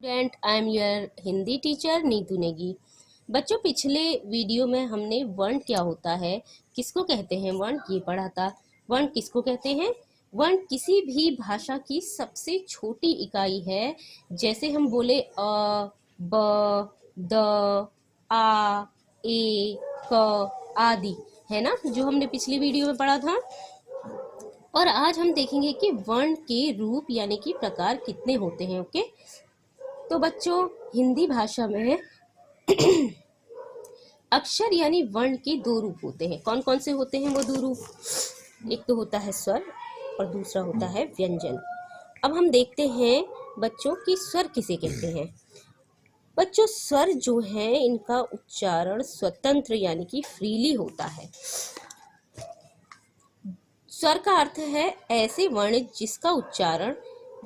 Student, I am your Hindi teacher Neetu Negi. बच्चों, पिछले video में हमने वर्ण क्या होता है, किसको कहते हैं वर्ण, ये पढ़ा था। वर्ण किसको कहते हैं? वर्ण किसी भी भाषा की सबसे छोटी इकाई है। जैसे हम बोले अ, ब, द, आ, ए, क आदि, है ना, जो हमने पिछली वीडियो में पढ़ा था। और आज हम देखेंगे कि वर्ण के रूप यानी कि प्रकार कितने होते हैं। ओके, तो बच्चों, हिंदी भाषा में अक्षर यानी वर्ण के दो रूप होते हैं। कौन कौन से होते हैं वो दो रूप? एक तो होता है स्वर और दूसरा होता है व्यंजन। अब हम देखते हैं बच्चों कि स्वर किसे कहते हैं। बच्चों, स्वर जो है इनका उच्चारण स्वतंत्र यानी कि फ्रीली होता है। स्वर का अर्थ है ऐसे वर्ण जिसका उच्चारण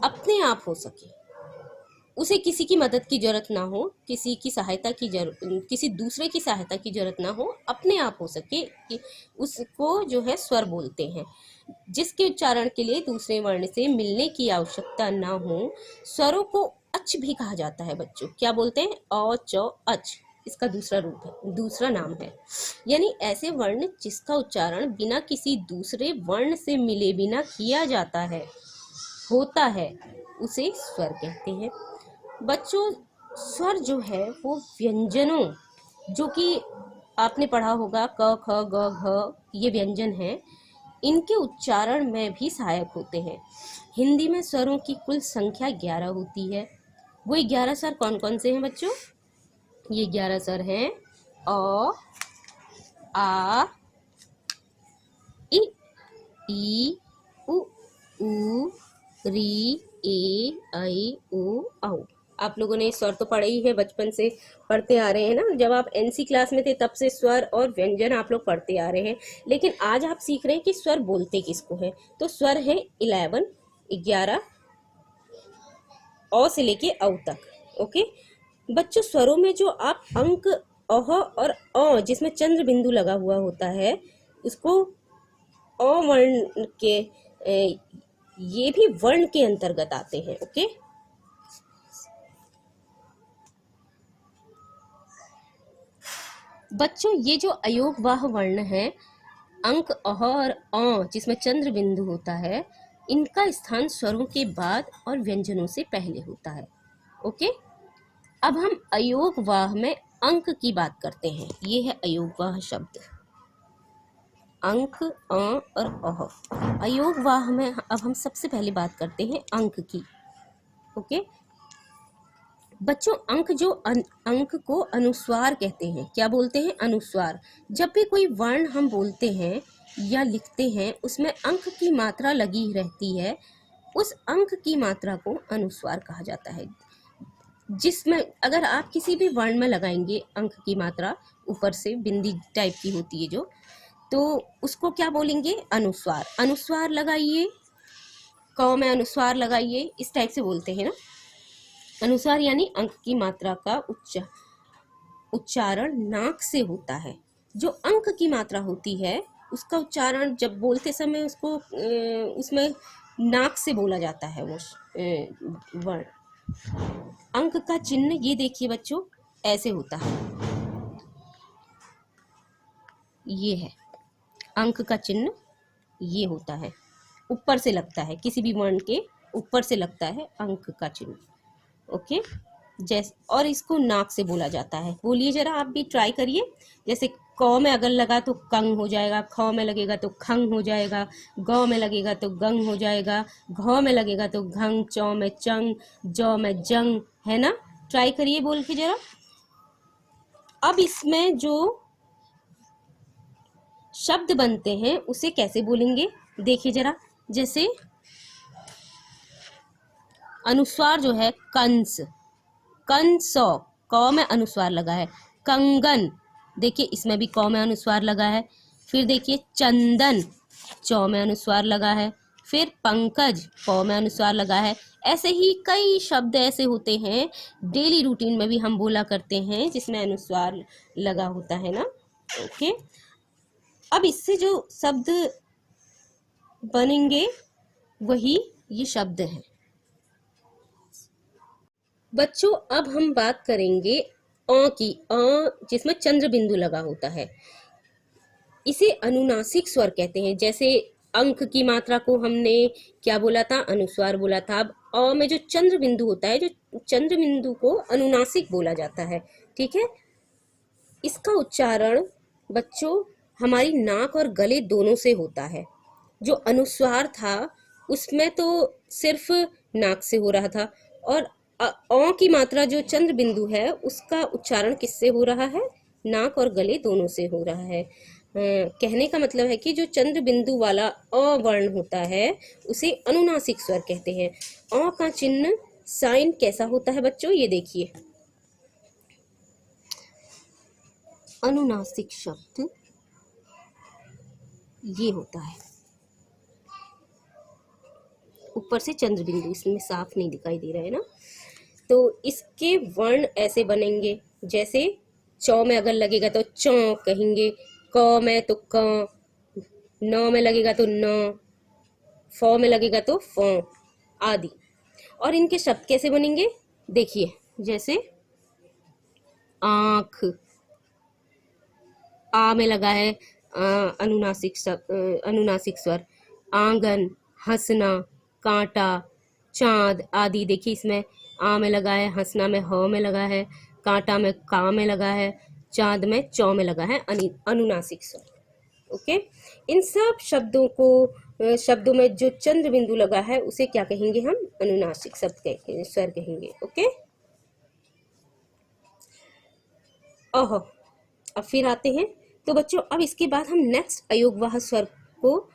अपने आप हो सके, उसे किसी की मदद की जरूरत ना हो, किसी दूसरे की सहायता की जरूरत ना हो, अपने आप हो सके, कि उसको जो है स्वर बोलते हैं। जिसके उच्चारण के लिए दूसरे वर्ण से मिलने की आवश्यकता ना हो। स्वरों को अच भी कहा जाता है बच्चों। क्या बोलते हैं? अ, च, अच। इसका दूसरा रूप है, दूसरा नाम है। यानी ऐसे वर्ण जिसका उच्चारण बिना किसी दूसरे वर्ण से मिले बिना किया जाता है, होता है, उसे स्वर कहते हैं। बच्चों, स्वर जो है वो व्यंजनों, जो कि आपने पढ़ा होगा क, ख, ग, घ, ये व्यंजन हैं, इनके उच्चारण में भी सहायक होते हैं। हिंदी में स्वरों की कुल संख्या 11 होती है। वो 11 स्वर कौन कौन से हैं बच्चों? ये 11 स्वर हैं अ, आ, इ, ई, उ, री, ए, ऐ, ओ, औ। आप लोगों ने स्वर तो पढ़े ही है, बचपन से पढ़ते आ रहे हैं ना। जब आप एनसी क्लास में थे तब से स्वर और व्यंजन आप लोग पढ़ते आ रहे हैं। लेकिन आज आप सीख रहे हैं कि स्वर बोलते किसको हैं। तो स्वर है 11 अ से लेके औ तक। ओके बच्चों, स्वरों में जो आप अंक अह और अ, जिसमें चंद्र बिंदु लगा हुआ होता है, उसको अ वर्ण के ये भी वर्ण के अंतर्गत आते हैं। ओके, बच्चों, ये जो अयोगवाह वर्ण है, अंक अह और अ जिसमें चंद्र बिंदु होता है, इनका स्थान स्वरों के बाद और व्यंजनों से पहले होता है। ओके, अब हम अयोगवाह में अंक की बात करते हैं। ये है अयोगवाह शब्द, अंक अ और अह। अयोगवाह में अब हम सबसे पहले बात करते हैं अंक की। ओके बच्चों, अंक को अनुस्वार कहते हैं। क्या बोलते हैं? अनुस्वार। जब भी कोई वर्ण हम बोलते हैं या लिखते हैं, उसमें अंक की मात्रा लगी रहती है, उस अंक की मात्रा को अनुस्वार कहा जाता है। जिसमें अगर आप किसी भी वर्ण में लगाएंगे अंक की मात्रा, ऊपर से बिंदी टाइप की होती है जो, तो उसको क्या बोलेंगे? अनुस्वार। अनुस्वार लगाइए, क में अनुस्वार लगाइए, इस टाइप से बोलते हैं ना। अनुस्वार यानी अंक की मात्रा का उच्चारण नाक से होता है। जो अंक की मात्रा होती है उसका उच्चारण जब बोलते समय उसको उसमें नाक से बोला जाता है वो वर्ण। अंक का चिन्ह ये देखिए बच्चों, ऐसे होता है। ये है अंक का चिन्ह, ये होता है, ऊपर से लगता है, किसी भी वर्ण के ऊपर से लगता है अंक का चिन्ह। ओके, जैसे, और इसको नाक से बोला जाता है। बोलिए जरा, आप भी ट्राई करिए। जैसे क में अगर लगा तो कंग हो जाएगा, ख में लगेगा तो खंग हो जाएगा, ग में लगेगा तो गंग हो जाएगा, घ में लगेगा तो घंग, चौ में चंग, ज में जंग, है ना। ट्राई करिए बोल के जरा। अब इसमें जो शब्द बनते हैं उसे कैसे बोलेंगे, देखिए जरा। जैसे अनुस्वार जो है कंस, कंसो, क में अनुस्वार लगा है। कंगन, देखिए इसमें भी क में अनुस्वार लगा है। फिर देखिए चंदन, चौ में अनुस्वार लगा है। फिर पंकज, प में अनुस्वार लगा है। ऐसे ही कई शब्द ऐसे होते हैं, डेली रूटीन में भी हम बोला करते हैं, जिसमें अनुस्वार लगा होता है ना। ओके, अब इससे जो शब्द बनेंगे वही ये शब्द हैं। बच्चों अब हम बात करेंगे अ की। अ जिसमें चंद्र बिंदु लगा होता है, इसे अनुनासिक स्वर कहते हैं। जैसे अंक की मात्रा को हमने क्या बोला था, अनुस्वार बोला था। अब अ में जो चंद्र बिंदु होता है, जो चंद्र बिंदु को अनुनासिक बोला जाता है। ठीक है, इसका उच्चारण बच्चों हमारी नाक और गले दोनों से होता है। जो अनुस्वार था उसमें तो सिर्फ नाक से हो रहा था, और अ की मात्रा जो चंद्र बिंदु है उसका उच्चारण किससे हो रहा है, नाक और गले दोनों से हो रहा है। कहने का मतलब है कि जो चंद्र बिंदु वाला अ वर्ण होता है उसे अनुनासिक स्वर कहते हैं। अ का चिन्ह साइन कैसा होता है बच्चों, ये देखिए। अनुनासिक शब्द ये होता है, ऊपर से चंद्र बिंदु, इसमें साफ नहीं दिखाई दे रहा है ना। तो इसके वर्ण ऐसे बनेंगे, जैसे चौ में अगर लगेगा तो चौ कहेंगे, क में तो क, न में लगेगा तो न, फ में लगेगा तो फ आदि। और इनके शब्द कैसे बनेंगे देखिए, जैसे आँख, आ में लगा है अनुनासिक स्वर। आंगन, हंसना, कांटा, चांद आदि। देखिए इसमें आ में लगा है, हंसना में ह में लगा है, कांटा में का में लगा है, चांद में चौ में लगा है अनुनासिक स्वर। ओके, इन सब शब्दों को शब्दों में जो चंद्र बिंदु लगा है उसे क्या कहेंगे हम, अनुनासिक शब्द स्वर कहेंगे। ओके, अह। अब फिर आते हैं, तो बच्चों अब इसके बाद हम नेक्स्ट अयोगवाह स्वर को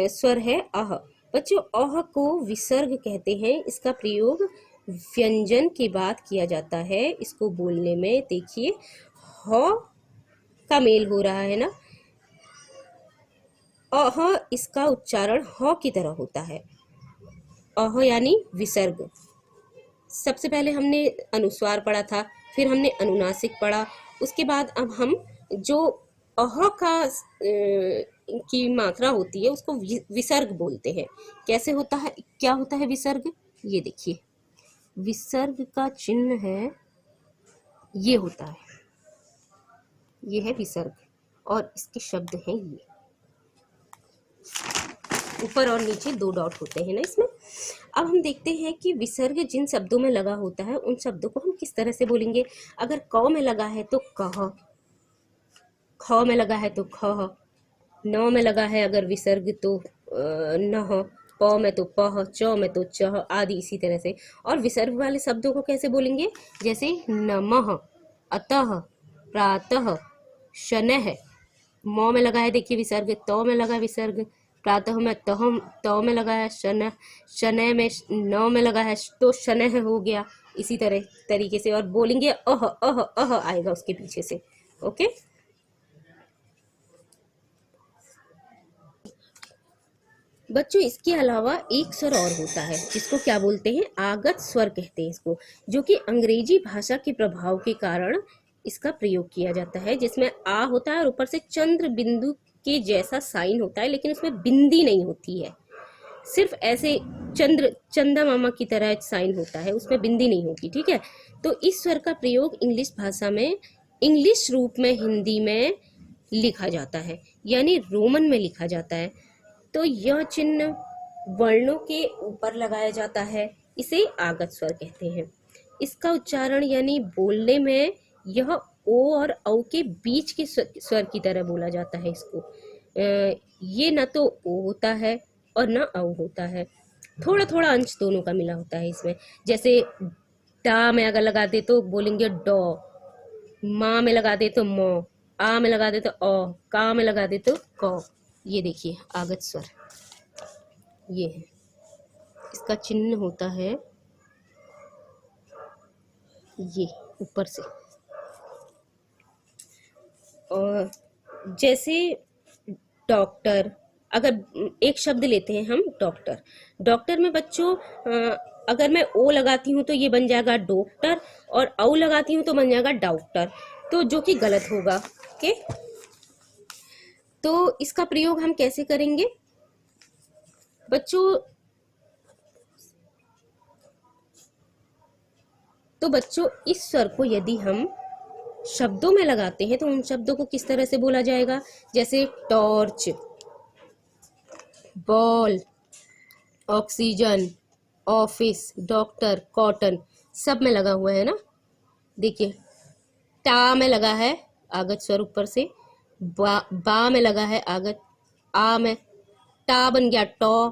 स्वर है अह। बच्चों अह को विसर्ग कहते हैं। इसका प्रयोग व्यंजन के बाद किया जाता है। इसको बोलने में देखिए ह का मेल हो रहा है ना, अह इसका उच्चारण ह की तरह होता है। अह यानी विसर्ग। सबसे पहले हमने अनुस्वार पढ़ा था, फिर हमने अनुनासिक पढ़ा, उसके बाद अब हम जो अह का की मात्रा होती है उसको विसर्ग बोलते हैं। कैसे होता है, क्या होता है विसर्ग, ये देखिए। विसर्ग का चिन्ह है, ये होता है, ये है विसर्ग, और इसके शब्द हैं ये, ऊपर और नीचे दो डॉट होते हैं ना इसमें। अब हम देखते हैं कि विसर्ग जिन शब्दों में लगा होता है उन शब्दों को हम किस तरह से बोलेंगे। अगर क में लगा है तो कह, ख में लगा है तो खह, न में लगा है अगर विसर्ग तो नह, प में तो पह, च में तो चह आदि, इसी तरह से। और विसर्ग वाले शब्दों को कैसे बोलेंगे, जैसे नमः, अतः, प्रातः, शनः। म में लगा है देखिए विसर्ग, त में लगा विसर्ग, प्रातः में तह, त में लगा है शन, शनय में न में लगा है तो शनह हो गया। इसी तरह तरीके से और बोलेंगे अह आएगा उसके पीछे से। ओके, बच्चों इसके अलावा एक स्वर और होता है जिसको क्या बोलते हैं, आगत स्वर कहते हैं इसको, जो कि अंग्रेजी भाषा के प्रभाव के कारण इसका प्रयोग किया जाता है। जिसमें आ होता है और ऊपर से चंद्र बिंदु के जैसा साइन होता है, लेकिन उसमें बिंदी नहीं होती है, सिर्फ ऐसे चंदा मामा की तरह साइन होता है, उसमें बिंदी नहीं होती। ठीक है, तो इस स्वर का प्रयोग इंग्लिश भाषा में इंग्लिश रूप में हिंदी में लिखा जाता है, यानी रोमन में लिखा जाता है। तो यह चिन्ह वर्णों के ऊपर लगाया जाता है, इसे आगत स्वर कहते हैं। इसका उच्चारण यानी बोलने में यह ओ और औ के बीच के स्वर की तरह बोला जाता है इसको। ये न तो ओ होता है और न औ होता है, थोड़ा थोड़ा अंश दोनों का मिला होता है इसमें। जैसे डा में अगर लगा दे तो बोलेंगे डॉ, माँ में लगा दे तो मौ, आ में लगा दे तो औ, का में लगा दे तो कौ। ये देखिए आगत स्वर, ये है, इसका चिन्ह होता है ये ऊपर से। और जैसे डॉक्टर, अगर एक शब्द लेते हैं हम डॉक्टर, डॉक्टर में बच्चों अगर मैं ओ लगाती हूँ तो ये बन जाएगा डॉक्टर, और औ लगाती हूँ तो बन जाएगा डॉक्टर, तो जो कि गलत होगा। ओके, तो इसका प्रयोग हम कैसे करेंगे बच्चों, तो बच्चों इस स्वर को यदि हम शब्दों में लगाते हैं तो उन शब्दों को किस तरह से बोला जाएगा? जैसे torch, ball, oxygen, office, doctor, cotton, सब में लगा हुआ है ना। देखिए टा में लगा है आगत स्वर ऊपर से, बा में लगा है आगत, आ में टा बन गया टॉ,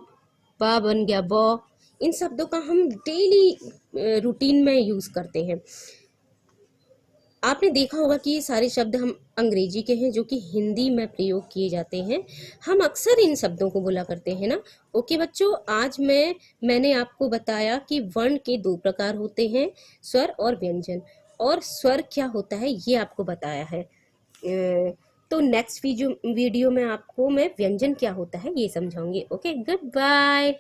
बा बन गया बॉ। इन शब्दों का हम डेली रूटीन में यूज़ करते हैं। आपने देखा होगा कि ये सारे शब्द हम अंग्रेजी के हैं जो कि हिंदी में प्रयोग किए जाते हैं। हम अक्सर इन शब्दों को बोला करते हैं ना। ओके बच्चों, आज मैंने आपको बताया कि वर्ण के 2 प्रकार होते हैं, स्वर और व्यंजन, और स्वर क्या होता है ये आपको बताया है। तो नेक्स्ट वीडियो में आपको मैं व्यंजन क्या होता है ये समझाऊंगी। Okay, good bye.